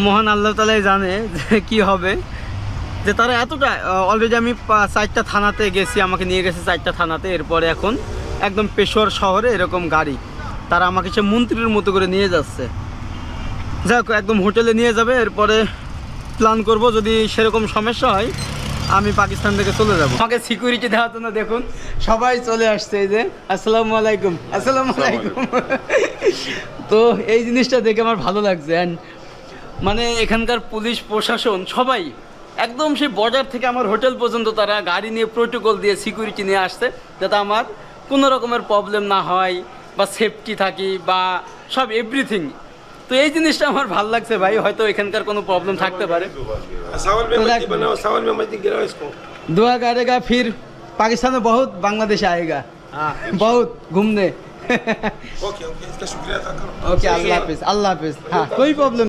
মহান আল্লাহ তাআলাই জানে যে কী হবে, যে তারা এতটা অলরেডি আমি 4টা থানাতে গেছি, আমাকে নিয়ে গেছে 4টা থানাতে। এরপরে এখন একদম পেশোয়ার শহরে এরকম গাড়ি, তারা আমাকে সে মন্ত্রীর মতো করে নিয়ে যাচ্ছে। যাক, একদম হোটেলে নিয়ে যাবে। এরপরে প্ল্যান করব, যদি সেরকম সমস্যা হয় আমি পাকিস্তান থেকে চলে যাব। আমাকে সিকিউরিটি দেওয়ার জন্য দেখুন সবাই চলে আসছে। এই যে আসসালামু আলাইকুম, আসসালামু আলাইকুম। তো এই জিনিসটা দেখে আমার ভালো লাগছে। অ্যান্ড মানে এখানকার পুলিশ প্রশাসন সবাই একদম সেই বর্ডার থেকে আমার হোটেল পর্যন্ত তারা গাড়ি নিয়ে প্রোটোকল দিয়ে সিকিউরিটি নিয়ে আসছে, যাতে আমার কোনো রকমের প্রবলেম না হয় বা সেফটি থাকি বা সব এভরিথিং। তো এই জিনিসটা আমার ভালো লাগছে ভাই, হয়তো এখানকার কোনো প্রবলেম থাকতে পারে। दुआ करेगा फिर पाकिस्तान में बहुत बांग्लादेश आएगा, बहुत घूमने। ओके इसका शुक्रिया अदा करो। ओके, अल्लाह हाफिज, अल्लाह हाफिज। हाँ, कोई प्रॉब्लम